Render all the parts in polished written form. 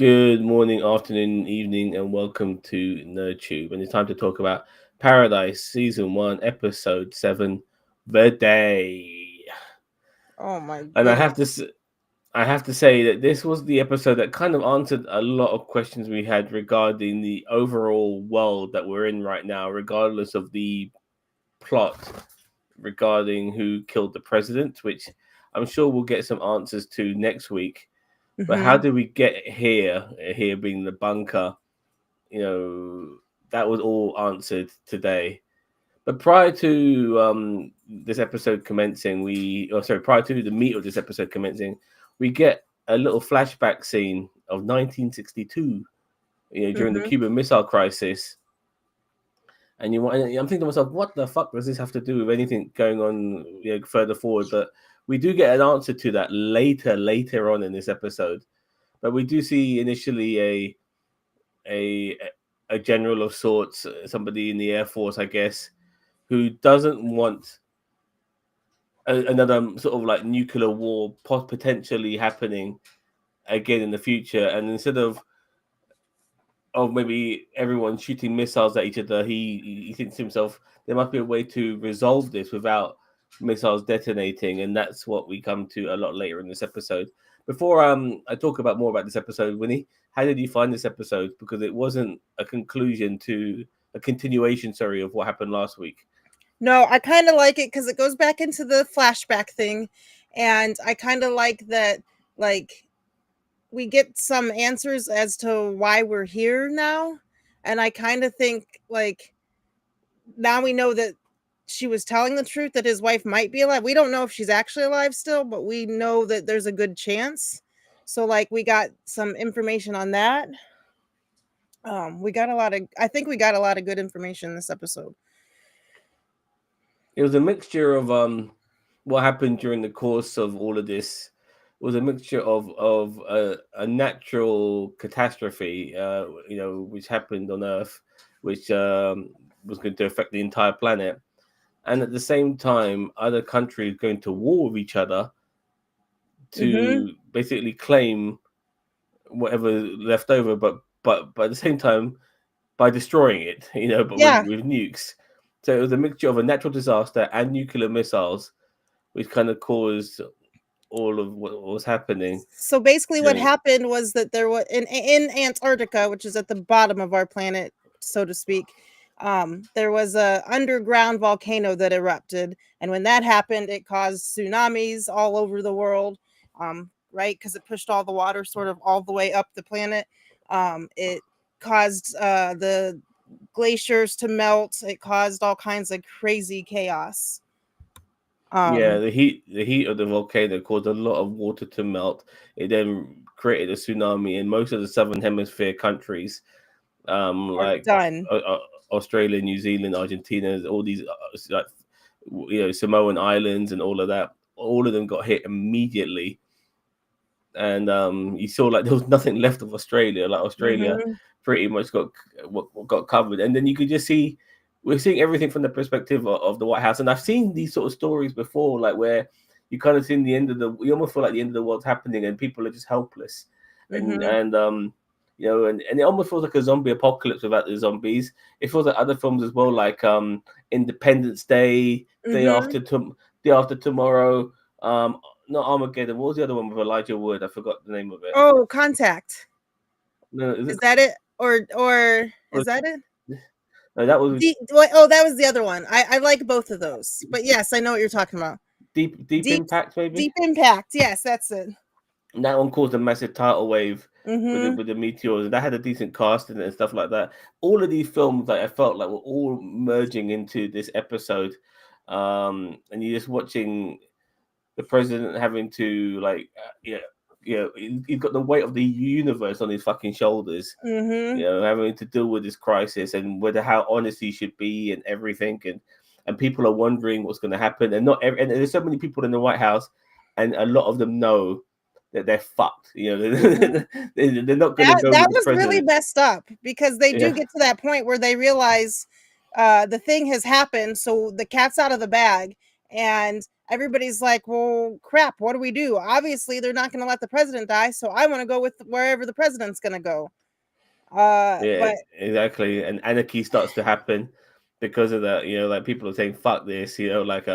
Good morning, afternoon, evening, and welcome to NerdTube. And it's time to talk about Paradise Season 1, Episode 7, The Day. Oh my And goodness. I have to say that this was the episode that kind of answered a lot of questions we had regarding the overall world that we're in right now, regardless of the plot regarding who killed the president, which I'm sure we'll get some answers to next week. But how Mm-hmm. did we get here? Here being the bunker, that was all answered today. But prior to this episode commencing, prior to the meat of this episode commencing, we get a little flashback scene of 1962, during the Mm-hmm. Cuban Missile Crisis. And I'm thinking to myself, what the fuck does this have to do with anything going on, further forward? But we do get an answer to that later on in this episode. But we do see initially a a general of sorts, somebody in the Air Force, I guess, who doesn't want another sort of like nuclear war potentially happening again in the future. And instead of maybe everyone shooting missiles at each other, he thinks to himself there must be a way to resolve this without missiles detonating, and that's what we come to a lot later in this episode. Before I talk about more about this episode, Winnie, how did you find this episode? Because it wasn't a conclusion to a continuation, sorry, of what happened last week. No, I kind of like it because it goes back into the flashback thing, and I kind of like that. Like we get some answers as to why we're here now, and I kind of think like now we know that she was telling the truth that his wife might be alive. We don't know if she's actually alive still, but we know that there's a good chance. So like we got some information on that. We got a lot of I think we got a lot of good information in this episode. It was a mixture of what happened during the course of all of this. It was a mixture of a natural catastrophe, which happened on Earth, which was going to affect the entire planet, and at the same time, other countries going to war with each other Mhm. to basically claim whatever left over, but at the same time by destroying it, but Yeah. with nukes. So it was a mixture of a natural disaster and nuclear missiles, which kind of caused all of what was happening So basically what during. happened was that there was in Antarctica, which is at the bottom of our planet, so to speak, there was a underground volcano that erupted, and when that happened, it caused tsunamis all over the world, right? Because it pushed all the water sort of all the way up the planet. It caused the glaciers to melt. It caused all kinds of crazy chaos. Yeah, Um, the heat of the volcano caused a lot of water to melt. It then created a tsunami in most of the southern hemisphere countries, are like done. Australia, New Zealand, Argentina, all these like Samoan islands and all of that. All of them got hit immediately, and you saw like there was nothing left of Australia. Like Australia Hmm. pretty much what got covered, and then you could just see we're seeing everything from the perspective of the White House. And I've seen these sort of stories before, like where you kind of seen the end of you almost feel like the end of the world's happening, and people are just helpless, and Hmm. and um. And it almost feels like a zombie apocalypse without the zombies. It feels like other films as well, like Independence Day, Day Hmm. After Day After Tomorrow, not Armageddon. What was the other one with Elijah Wood? I forgot the name of it. Oh, Contact. No, is Is it? that it? Or is that it? No, that was Oh, that was the other one. I like both of those. But yes, I know what you're talking about. Deep Deep Impact, maybe. Deep Impact. Yes, that's it. And that one caused a massive tidal wave with Mhm. the meteors, and that had a decent cast in it and stuff like that. All of these films, like I felt like were all merging into this episode, and you're just watching the president having to he's got the weight of the universe on his fucking shoulders, Mhm. having to deal with this crisis and whether how honest he should be and everything, and people are wondering what's going to happen, and and there's so many people in the White House, and a lot of them know that they're fucked. Mhm. They're not going to That go that with the was really president. messed up because they do Yeah, get to that point where they realize the thing has happened, so the cat's out of the bag, and everybody's like, well, crap, what do we do? Obviously, they're not going to let the president die, so I want to go with wherever the president's going to go. Yeah, But exactly. And anarchy starts to happen because of that. Like people are saying, "Fuck this," like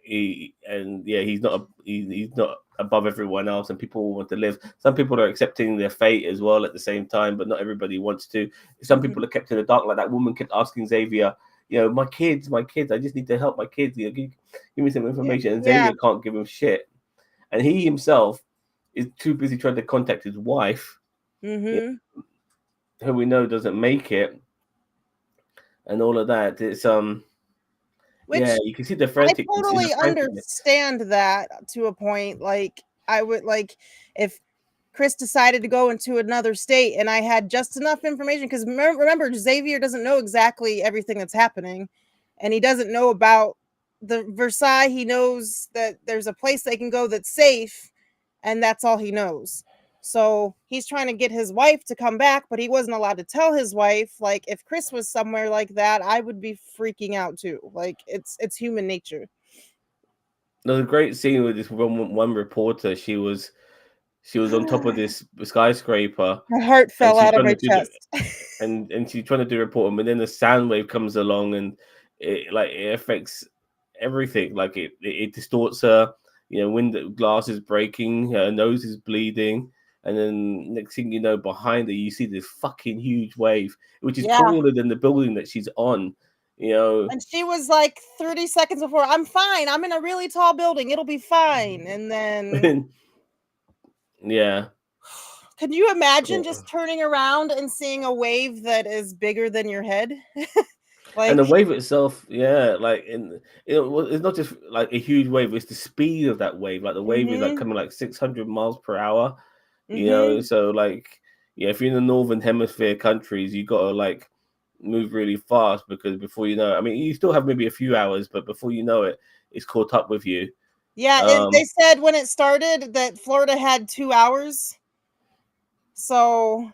he's not he's not above everyone else, and people want to live. Some people are accepting their fate as well at the same time, but not everybody wants to. Some people are kept in the dark, like that woman kept asking Xavier, my kids, I just need to help my kids. Give me some information, and yeah. Xavier can't give him shit, and he himself is too busy trying to contact his wife, Mm-hmm. who we know doesn't make it, and all of that. It's Which you can see the I franticness in the totally franticness. understand that to a point. Like, I would like if Chris decided to go into another state and I had just enough information, because remember, Xavier doesn't know exactly everything that's happening, and he doesn't know about the Versailles. He knows that there's a place they can go that's safe, and that's all he knows. So he's trying to get his wife to come back, but he wasn't allowed to tell his wife. Like, if Chris was somewhere like that, I would be freaking out too. Like, it's human nature. There's a great scene with this one reporter. She was on top of this skyscraper, My heart and fell she's out of trying my to do the chest. and she's trying to do a report, and then the sound wave comes along, and it affects everything. Like it distorts her. Window glass is breaking, her nose is bleeding, and then next thing you know, behind her, you see this fucking huge wave, which is Yeah. taller than the building that she's on. And she was like 30 seconds before, I'm fine. I'm in a really tall building. It'll be fine. And then, Yeah. can you imagine just turning around and seeing a wave that is bigger than your head? And Like, the wave itself, yeah, like it's not just like a huge wave; it's the speed of that wave. Like the wave is like mm-hmm, coming like 600 miles per hour. mm-hmm. So like, if you're in the northern hemisphere countries, you gotta like move really fast, because before you know it, I mean, you still have maybe a few hours, but before you know it, it's caught up with you. Yeah, they Um, said when it started that Florida had 2 hours. So,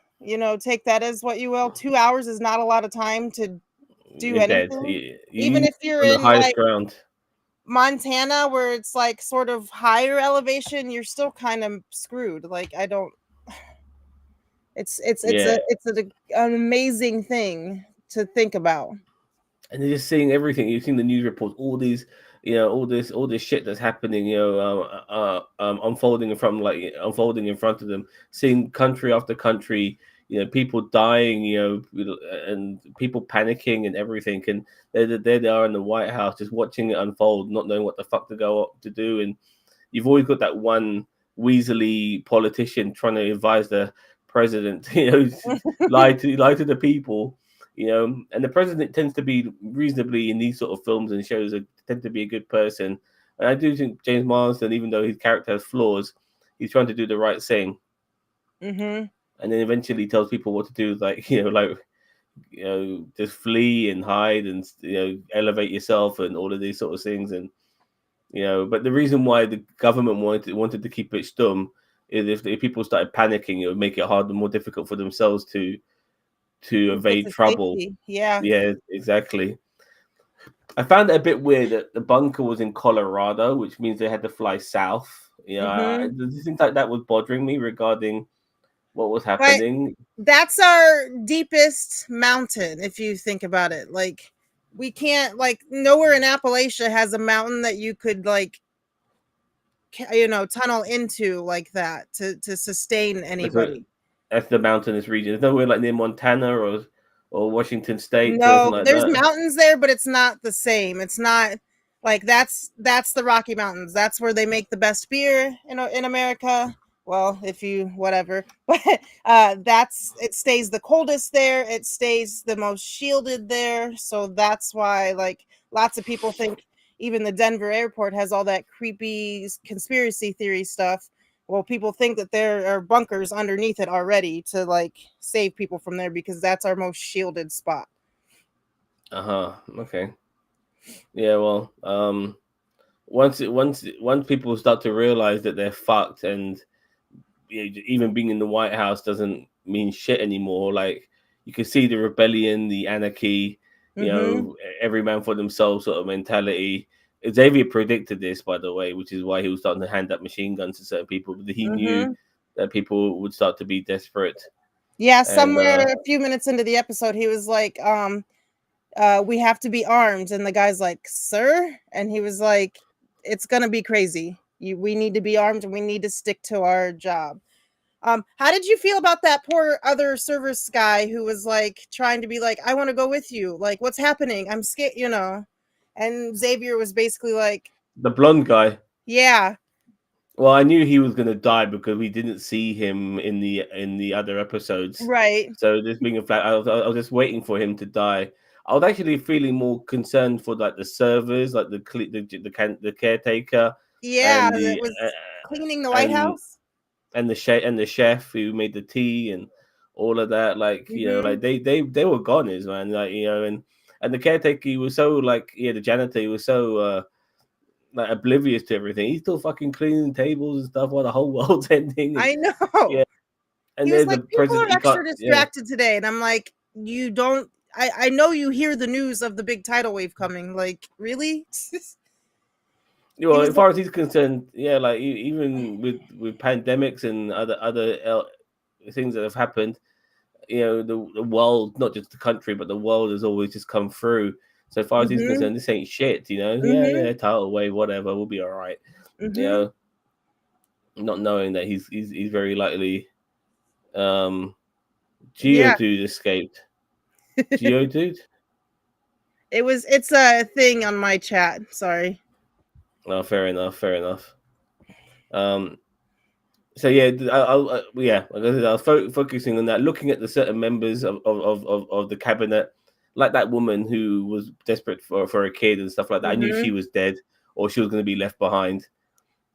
take that as what you will. 2 hours is not a lot of time to do you're dead. anything. You Even need if you're on the in highest like ground. Montana, where it's like sort of higher elevation, you're still kind of screwed. Like, I don't. Yeah, An amazing thing to think about. and they're just seeing everything. You've seen the news reports, all these, all this shit that's happening, unfolding unfolding in front of them. Seeing country after country, people dying, and people panicking and everything. And there they are in the White House, just watching it unfold, not knowing what the fuck to go up to do. And you've always got that one weaselly politician trying to advise the president, lie to the people, and the president tends to be reasonably in these sort of films and shows tend to be a good person. And I do think James Marsden, even though his character has flaws, he's trying to do the right thing, Mm-hmm. and then eventually tells people what to do, like just flee and hide and elevate yourself and all of these sort of things. And but the reason why the government wanted to keep it stum is if people started panicking, it would make it harder, more difficult for themselves to Get evade to trouble. safety. Yeah. Yeah, exactly. I found it a bit weird that the bunker was in Colorado, which means they had to fly south. Mm-hmm. Things like that was bothering me regarding what was But happening. that's our deepest mountain, if you think about it. Like, we can't, like, nowhere in Appalachia has a mountain that you could like tunnel into like that to sustain So anybody. that's the mountainous region. There's nowhere like near Montana or Washington State or anything No, like there's that. mountains there, but it's not the same. It's not like that's the Rocky Mountains. That's where they make the best beer in America. Well, if you whatever, but that's it stays the coldest there. It stays the most shielded there. So that's why like lots of people think even the Denver airport has all that creepy conspiracy theory stuff. Well, people think that there are bunkers underneath it already to like save people from there because that's our most shielded spot. Okay. Yeah. Well. Once people start to realize that they're fucked, and even being in the White House doesn't mean shit anymore. Like you can see the rebellion, the anarchy, Mm-hmm. every man for themselves sort of mentality. Xavier predicted this, by the way, which is why he was starting to hand up machine guns to certain people. But he knew Mm-hmm. that people would start to be desperate, Yeah, and somewhere a few minutes into the episode, he was like, we have to be armed. And the guy's like, sir? And he was like, it's gonna be crazy. We need to be armed and we need to stick to our job. How did you feel about that poor other service guy who was like trying to be like, I want to go with you. Like, what's happening? I'm scared, you know. And Xavier was basically like, the blonde guy. yeah, Well, I knew he was going to die because we didn't see him in the other episodes. right. So this being a fact, I was just waiting for him to die. I was actually feeling more concerned for like the servers, like the caretaker, Yeah, and that the was cleaning the White and House. the chef who made the tea and all of that. Like Mm-hmm. like they were goners, man. Like and the caretaker, he was so like the janitor, he was so like oblivious to everything. He's still fucking cleaning tables and stuff while the whole world's ending. And I know. yeah, and He was there's the like, people president. are He can't. extra Yeah, distracted today. And I'm like, you don't, I know you hear the news of the big tidal wave coming. Like, really? He well, was as far as he's concerned, yeah, like even with pandemics and other things that have happened, the world, not just the country, but the world has always just come through. So as far as he's mm-hmm, concerned, this ain't shit. mm-hmm, Yeah, tidal wave, whatever, we'll be all right. You mm-hmm. know, not knowing that he's very likely um Yeah. Geodude escaped. Geodude? It's a thing on my chat. Sorry. No, fair enough, fair enough. Um, so yeah, yeah, like I said, I was focusing on that, looking at the certain members of the cabinet, like that woman who was desperate for a kid and stuff like that. I knew she Mm-hmm, was dead or she was going to be left behind,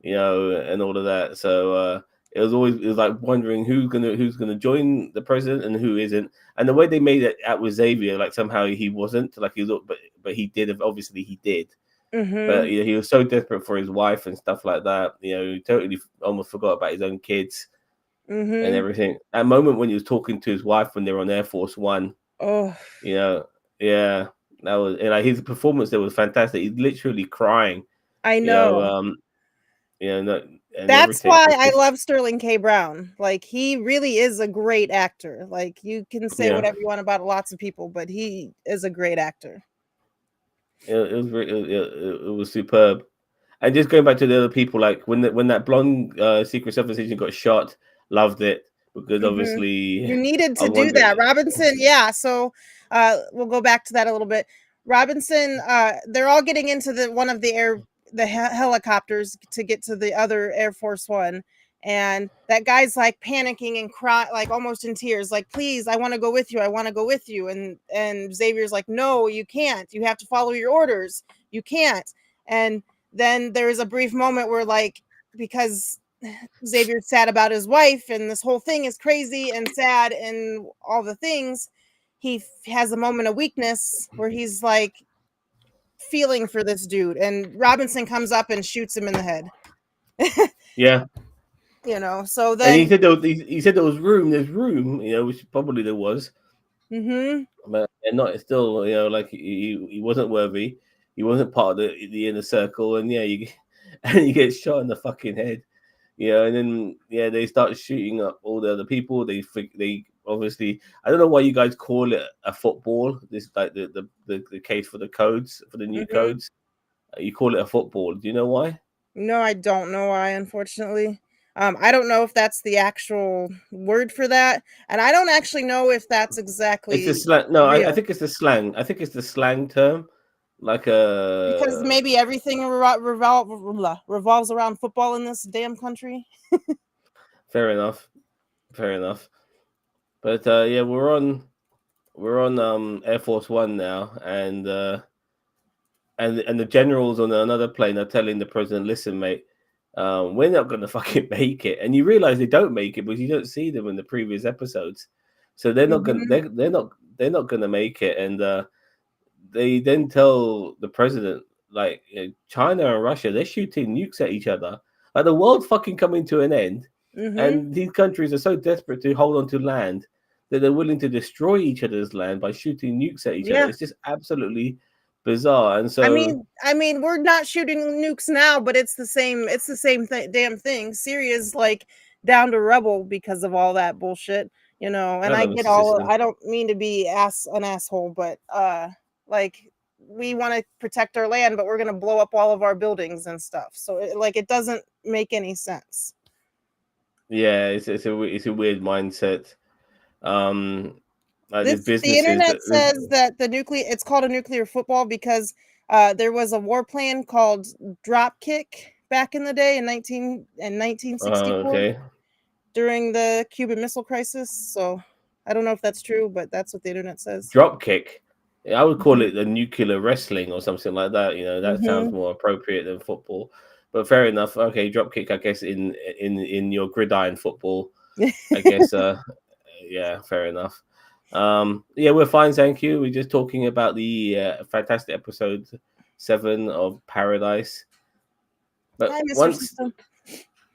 and all of that. So it was like wondering who's gonna join the president and who isn't. And the way they made it out with Xavier, like somehow he wasn't, like he looked, but he did. Obviously, he did. mm-hmm, But he was so desperate for his wife and stuff like that. He totally almost forgot about his own kids and mm-hmm. everything. That moment when he was talking to his wife when they were on Air Force One, Oh, you know, yeah, that was and like his performance there was fantastic. He's literally crying, I you know, know. and That's everything. why It's I just love Sterling K. Brown. Like, he really is a great actor. Like, you can say yeah, whatever you want about lots of people, but he is a great actor. it was it was superb. And just going back to the other people, like when that blonde Secret Service agent got shot, loved it because Mhm. obviously You needed I to was do wondering, that. Robinson, yeah, so, we'll go back to that a little bit. Robinson, they're all getting into the one of the helicopters to get to the other Air Force One, and that guy's, like, panicking and cry like, almost in tears, like, "Please, I wanna go with you, I wanna go with you," and Xavier's like, "No, you can't. You have to follow your orders. You can't." And then there's a brief moment where, like, because Xavier's sad about his wife and this whole thing is crazy and sad and all the things, has a moment of weakness where he's like feeling for this dude, and Robinson comes up and shoots him in the head. yeah. So And he then said he said there was room. There's room, which probably there was, mhm, but and not still, like he wasn't worthy. He wasn't part of the inner circle, and yeah, you and you get shot in the fucking head, and then they start shooting up all the other people. They obviously I don't know why you guys call it a football. This like the case for the codes for the new mhm. codes. You call it a football. Do you know why? No, I don't know why, unfortunately. I don't know if that's the actual word for that, and I don't actually know if that's It's the exactly slang. No, I real. think it's the slang. I think it's the slang term, like Because maybe everything revolves around football in this damn country. fair enough, fair enough. But yeah, we're on Air Force One now, and the generals on another plane are telling the president, "Listen, mate, we're not gonna fucking make it." And you realize they don't make it because you don't see them in the previous episodes, so they're not gonna Mhm, they're not gonna make it, and they then tell the president, like, China and Russia, they're shooting nukes at each other. Like the world's fucking coming to an end, mhm. and these countries are so desperate to hold on to land that they're willing to destroy each other's land by shooting nukes at each other. Yeah, It's just absolutely bizarre. And so I mean, we're not shooting nukes now, but it's the same. It's the same damn thing. Syria's like down to rubble because of all that bullshit, you know. And I another get all. system. I don't mean to be an asshole, but like we want to protect our land, but we're gonna blow up all of our buildings and stuff. So like it doesn't make any sense. Yeah, it's a weird mindset. Um, like there's The businesses internet that there's, says that the nuclear it's called a nuclear football because there was a warplane called Dropkick back in the day in 1964 okay. during the Cuban Missile Crisis. So I don't know if that's true, but that's what the internet says. Drop kick. Yeah, I would call Mhm. it the nuclear wrestling or something like that. You know, that sounds Mhm. more appropriate than football. But fair enough. Okay, drop kick. I guess in your gridiron football. I guess. Yeah, fair enough. Yeah, we're fine. Thank you. We're just talking about the fantastic episode 7 of Paradise. But Hi, Mr. once System.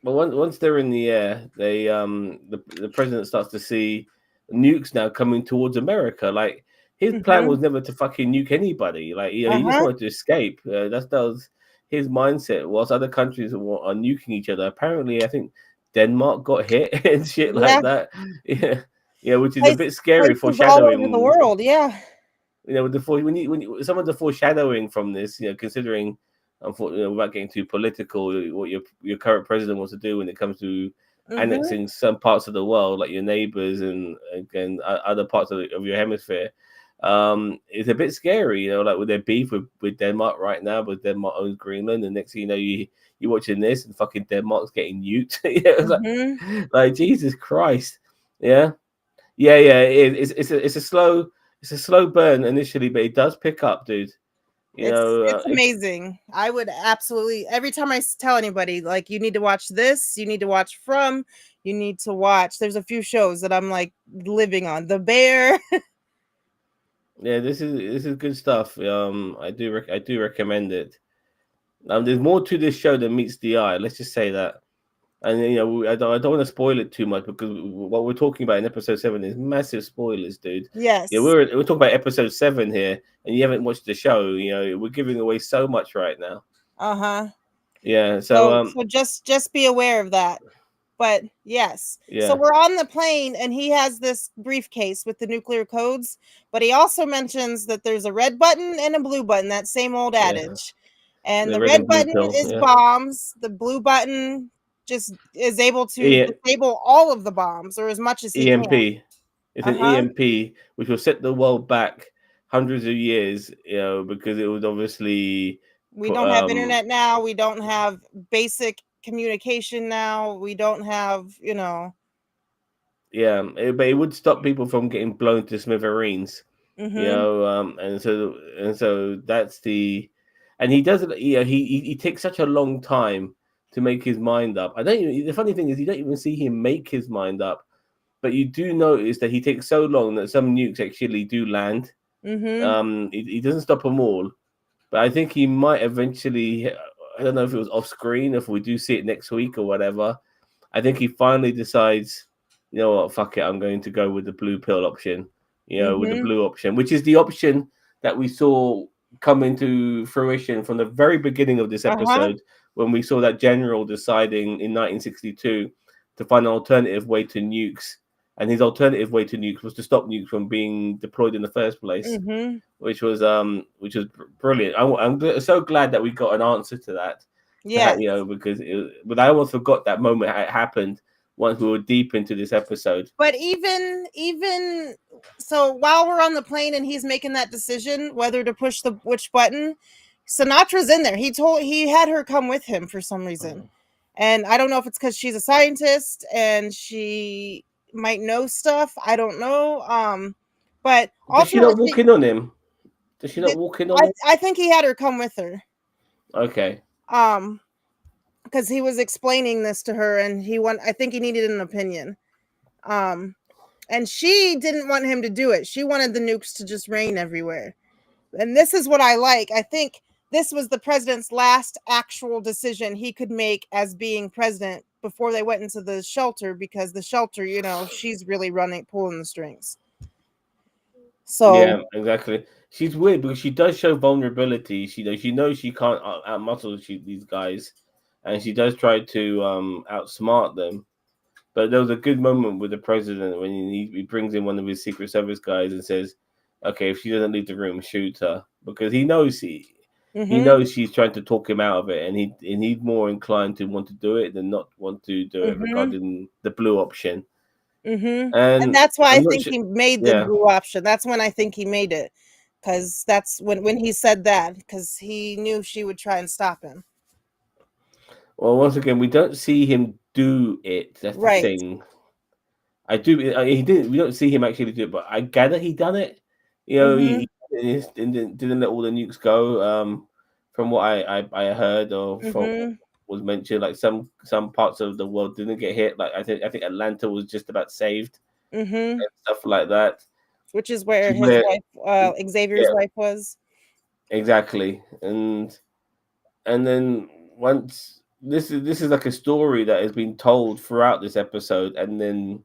once they're in the air, the president starts to see nukes now coming towards America. Like his plan Mhm. was never to fucking nuke anybody. Like he just Uh-huh. wanted to escape. That was his mindset. Whilst other countries are nuking each other, apparently I think Denmark got hit and shit like Yeah. that. Yeah, yeah, which is a Place, bit scary, places all over the foreshadowing. world. Yeah. You know, with the some of the foreshadowing from this, you know, considering, unfortunately, without getting too political, what your current president wants to do when it comes to Mhm. annexing some parts of the world, like your neighbors and again other parts of your hemisphere, it's a bit scary. You know, like with their beef with Denmark right now, but Denmark owns Greenland, and next thing you know, you watching this and fucking Denmark's getting nuked. Yeah, it's Mhm. like Jesus Christ. Yeah, yeah. It's a slow burn initially, but it does pick up, dude. You know, It's amazing. I would absolutely every time I tell anybody like you need to watch this, you need to watch From, you need to watch. There's a few shows that I'm like living on. The Bear. yeah, this is good stuff. I do recommend it. There's more to this show than meets the eye. Let's just say that. And you know, I don't want to spoil it too much because what we're talking about in episode 7 is massive spoilers, dude. Yeah, Yes. we're talking about episode 7 here, and you haven't watched the show. You know, we're giving away so much right now. Uh-huh. Yeah, so So just be aware of that. But yes. So yeah, we're on the plane and he has this briefcase with the nuclear codes, but he also mentions that there's a red button and a blue button, that same old yeah, adage. And the the red red and blue button pill. is Yeah, bombs, the blue button just is able to E- disable all of the bombs or as much as he can. EMP. It's an Uh-huh. EMP which will set the world back hundreds of years. You know, because it was obviously We put. don't have internet now, we don't have basic communication now, we don't have, you know. Yeah, but it would stop people from getting blown to smithereens. You Mhm. know, and so that's the, and he doesn't. You know, he takes such a long time to make his mind up. I don't even. The funny thing is, you don't even see him make his mind up, but you do notice that he takes so long that some nukes actually do land. Mhm. He doesn't stop them all, but I think he might eventually. I don't know if it was off screen, if we do see it next week or whatever. I think he finally decides, you know what, fuck it, I'm going to go with the blue pill option, you know, with the Mhm. blue option, which is the option that we saw come into fruition from the very beginning of this Uh-huh. episode when we saw that general deciding in 1962 to find an alternative way to nukes. And his alternative way to nukes was to stop nukes from being deployed in the first place, Mhm. which was brilliant. I'm so glad that we got an answer to that. Yes. You know, because but I almost forgot that moment had happened once we were deep into this episode. But even so while we're on the plane and he's making that decision whether to push the which button, Sinatra's in there. He had her come with him for some reason. And I don't know if it's cuz she's a scientist and she might know stuff. I don't know. But Does she not walk ultimately in on him? Does she not walk in on him? I think he had her come with her. Okay. Um because he was explaining this to her and I think he needed an opinion. Um and she didn't want him to do it. She wanted the nukes to just rain everywhere. And this is what I like. I think this was the president's last actual decision he could make as being president before they went into the shelter because the shelter, you know, she's really pulling the strings. So, Yeah, exactly. she's weird because she does show vulnerability. She knows she can't outmuscle these guys, and she does try to outsmart them. But there was a good moment with the president when he brings in one of his Secret Service guys and says, "Okay, if she doesn't leave the room, shoot her," because he Mm-hmm. knows she's trying to talk him out of it, and he's more inclined to want to do it than not want to do it Mm-hmm. regarding the blue option. Mm-hmm. And And that's why I I'm not think sure. he made the Yeah. blue option. That's when I think he made it. Because that's when he said that, because he knew she would try and stop him. Well, once again, we don't see him do it. That's the Right. thing. I do. He didn't. We don't see him actually do it, but I gather he done it. You know, Mm-hmm. he didn't let all the nukes go. From what I heard or from Mm-hmm. was mentioned, like some parts of the world didn't get hit. Like I think Atlanta was just about saved Mm-hmm. and stuff like that. Which is where To his where, wife, Xavier's yeah, wife, was. exactly. And then once this is like a story that has been told throughout this episode, and then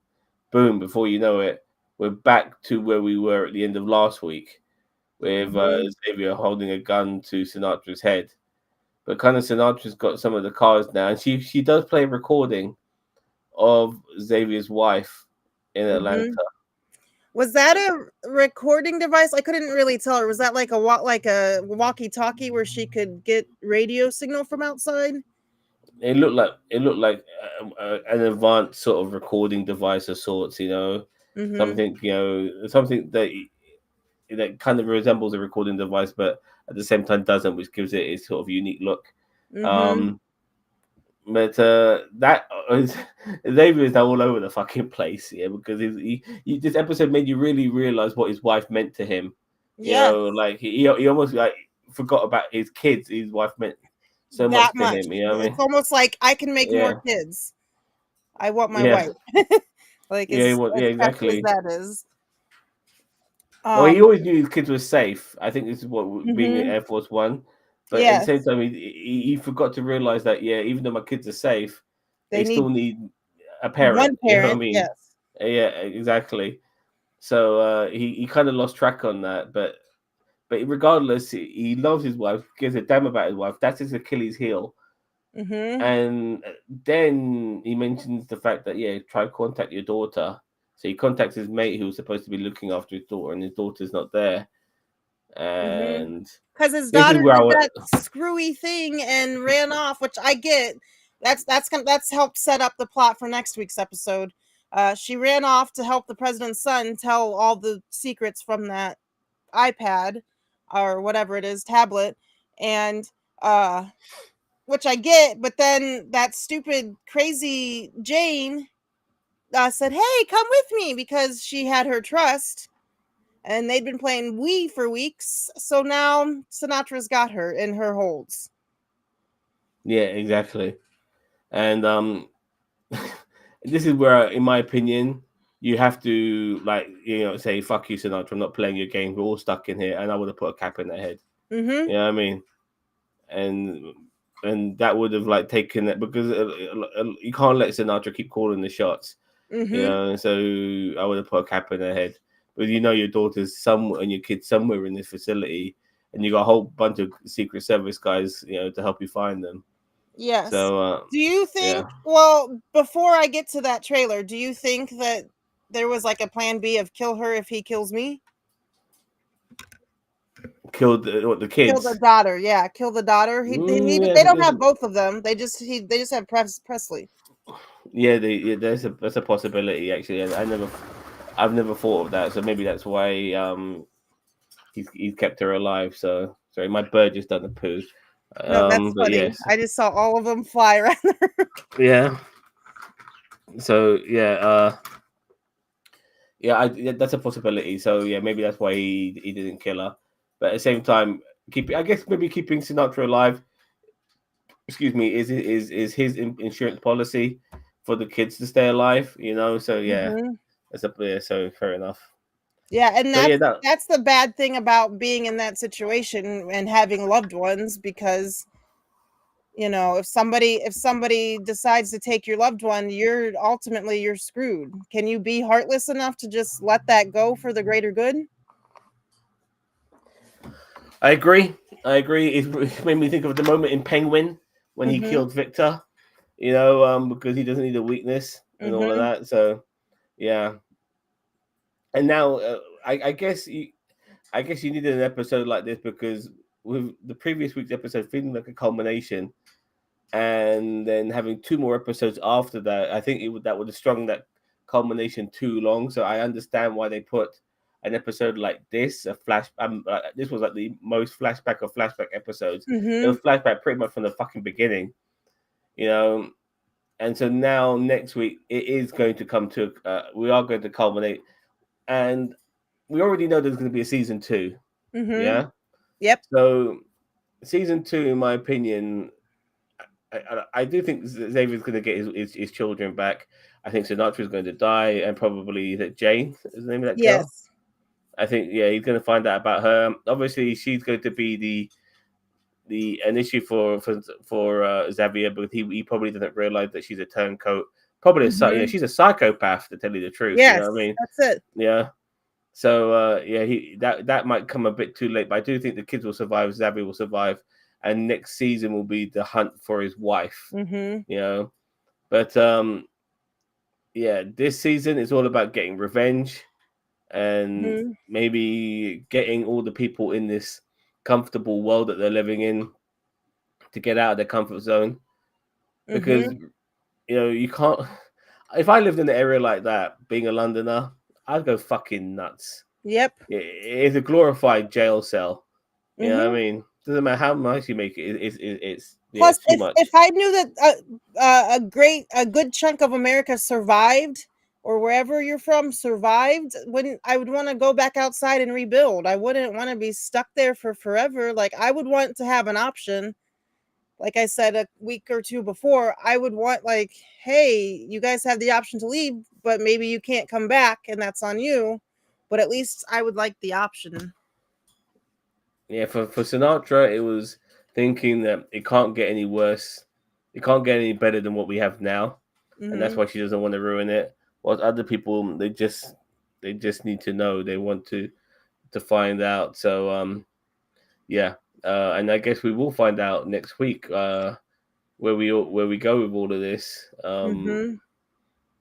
boom, before you know it, we're back to where we were at the end of last week with Mm-hmm. Xavier holding a gun to Sinatra's head. But kind of Sinatra's got some of the cards now, and she does play a recording of Xavier's wife in Atlanta. Mm-hmm. Was that a recording device? I couldn't really tell. Or was that like a walkie-talkie where she could get radio signal from outside? It looked like an advanced sort of recording device of sorts, Mm-hmm. something something that kind of resembles a recording device, but at the same time doesn't, which gives it its sort of unique look. Mm-hmm. Um, but that Xavier is now all over the fucking place, yeah, because this episode made you really realize what his wife meant to him. Yes, Like he almost like forgot about his kids. His wife meant so that much to much. him. You know what I It's mean? almost like I can make more Yeah, kids. I want my yeah, wife. Like yeah. as Yeah, crappy as exactly. that is. Well, he Um. always knew his kids were safe. I think this is what being in Mm-hmm. Air Force One. But at the Yes, same time, he forgot to realize that yeah, even though my kids are safe, they they need still need a parent. one You know what I parent. mean? Yes. Yeah, exactly. So he kind of lost track on that. But regardless, he loves his wife, gives a damn about his wife. That's his Achilles heel. Mm-hmm. And then he mentions the fact that yeah, try to contact your daughter. So he contacts his mate who was supposed to be looking after his daughter, and his daughter's not there. Mm-hmm. And Because his this is daughter where I did would, that screwy thing and ran off, which I get. That's helped set up the plot for next week's episode. She ran off to help the president's son tell all the secrets from that iPad or whatever it is, tablet, and uh, which I get. But then that stupid, crazy Jane said, "Hey, come with me," because she had her trust and they'd been playing Wii for weeks. So now Sinatra's got her in her holds. yeah, exactly. And this is where, in my opinion, you have to like say fuck you, Sinatra. I'm not playing your game. We're all stuck in here, and I would have put a cap in their head. Mm-hmm. You know what I mean? And that would have like taken it because you can't let Sinatra keep calling the shots. Mm-hmm. So I would have put a cap in their head. But your daughter's somewhere and your kid's somewhere in this facility, and you got a whole bunch of Secret Service guys, to help you find them. Yes. So Do you yeah, think, well, before I get to that trailer, do you think that there was like a plan B of kill her if he kills me? killed the Kill the kids. daughter. Yeah, kill the daughter. Yeah, They don't have both of them. They just have Presley. that's a possibility actually. I've never thought of that. So maybe that's why he's kept her alive. So sorry, my bird just done a poo. No, that's But funny. yes, I just saw all of them fly around. yeah. So yeah, that's a possibility. So yeah, maybe that's why he didn't kill her. But at the same time, I guess maybe keeping Sinatra alive, excuse me, is his insurance policy for the kids to stay alive. So yeah, Mm-hmm. so fair enough. Yeah, and So yeah, that that's the bad thing about being in that situation and having loved ones, because if somebody decides to take your loved one, you're screwed. Can you be heartless enough to just let that go for the greater good? I agree. I agree. It made me think of the moment in Penguin when he Mhm. killed Victor. Because he doesn't need a weakness and all of Mhm. that. So yeah, and now I guess you needed an episode like this because with the previous week's episode feeling like a culmination, and then having two more episodes after that, I think that would have strung that culmination too long. So I understand why they put an episode like this, a flash. This was like the most flashback of flashback episodes. It was Mhm. flashback pretty much from the fucking beginning, you know. And so now next week it is going to come to. We are going to culminate, and we already know there's going to be a season two. Mhm. Yeah. Yep. So season two, in my opinion, I do think Xavier's going to get his children back. I think Sinatra's going to die, and probably that Jane is the name of that girl. Yes. I think yeah, he's going to find out about her. Obviously, she's going to be the an issue for Xavier, but he probably doesn't realize that she's a turncoat. Probably Mhm. she's a psychopath to tell you the truth. You know what I Yes, mean? that's it. Yeah. So yeah, he that might come a bit too late, but I do think the kids will survive. Xavier will survive, and next season will be the hunt for his wife. Mhm. You know, but yeah, this season is all about getting revenge and Mhm. maybe getting all the people in this comfortable world that they're living in to get out of their comfort zone because Mhm. you can't. If I lived in an area like that, being a Londoner, I'd go fucking nuts. Yep. It's a glorified jail cell. You know what I Mhm. mean? Doesn't matter how much you make it. It's yeah, Plus, it's too if much. I knew that a good chunk of America survived, or wherever you're from survived, wouldn't I would want to go back outside and rebuild. I wouldn't want to be stuck there for forever. Like I would want to have an option. Like I said a week or two before, I would want like, hey, you guys have the option to leave, but maybe you can't come back, and that's on you. But at least I would like the option. Yeah, for Sinatra, it was thinking that it can't get any worse. It can't get any better than what we have now, and that's Mhm. why she doesn't want to ruin it. While other people, they just need to know. They want to find out. So yeah, and I guess we will find out next week where we go with all of this. Mhm.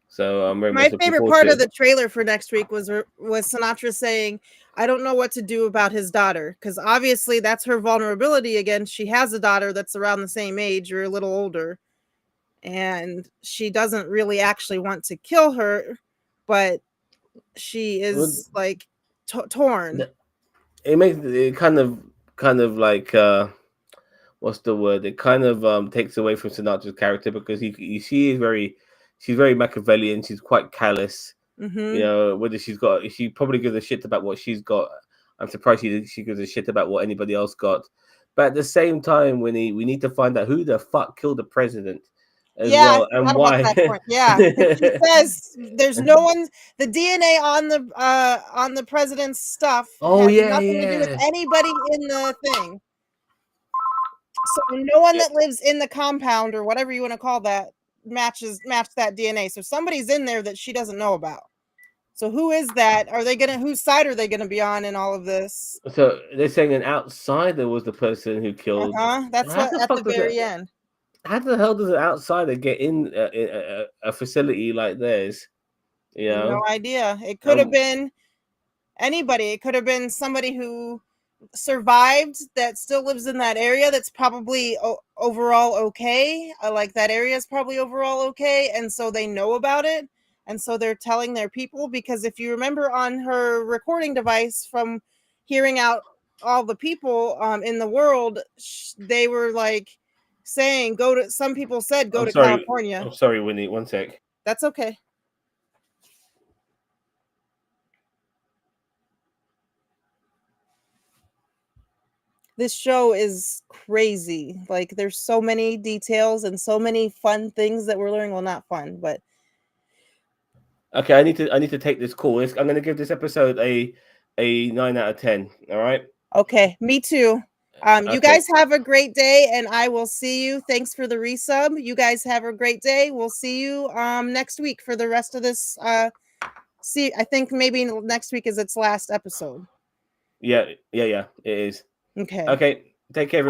So I'm very My much looking favorite forward part to of it. the trailer for next week was Sinatra saying, "I don't know what to do about his daughter," because obviously that's her vulnerability again. She has a daughter that's around the same age or a little older, and she doesn't really actually want to kill her, but she Well, is like torn. it makes it kind of like what's the word? It kind of takes away from Sinatra's character because she's very Machiavellian. She's quite callous. Mm-hmm. Whether she probably gives a shit about what she's got. I'm surprised she gives a shit about what anybody else got. But at the same time, we need to find out who the fuck killed the president as Yeah, I well and forgot about why. that point. Yeah, because she says there's no one. The DNA on the president's stuff Oh has yeah, nothing to do with yeah. anybody in the thing. So no one Yeah. that lives in the compound or whatever you want to call that match that DNA. So somebody's in there that she doesn't know about. So who is that? Are they gonna whose side are they gonna be on in all of this? So they're saying an outsider was the person who killed. Uh-huh. That's How what the at the fuck does it? very end. How the hell does an outsider get in a facility like theirs? You No know, idea. It could have um, been anybody. It could have been somebody who survived that still lives in that area that's probably overall okay. Like that area is probably overall okay, and so they know about it, and so they're telling their people. Because if you remember on her recording device from hearing out all the people in the world, they were like saying go to. Some people said go I'm to sorry. California. I'm sorry, Winnie. One sec. That's okay. This show is crazy. Like there's so many details and so many fun things that we're learning. Well, not fun, but Okay, I need to take this call. I'm going to give this episode a 9 out of 10. All right. okay, me too. You Okay. guys have a great day, and I will see you. Thanks for the resub. You guys have a great day. We'll see you next week for the rest of this. See, I think maybe next week is its last episode. Yeah. Yeah. Yeah. It is. Okay. Okay, take care, everyone.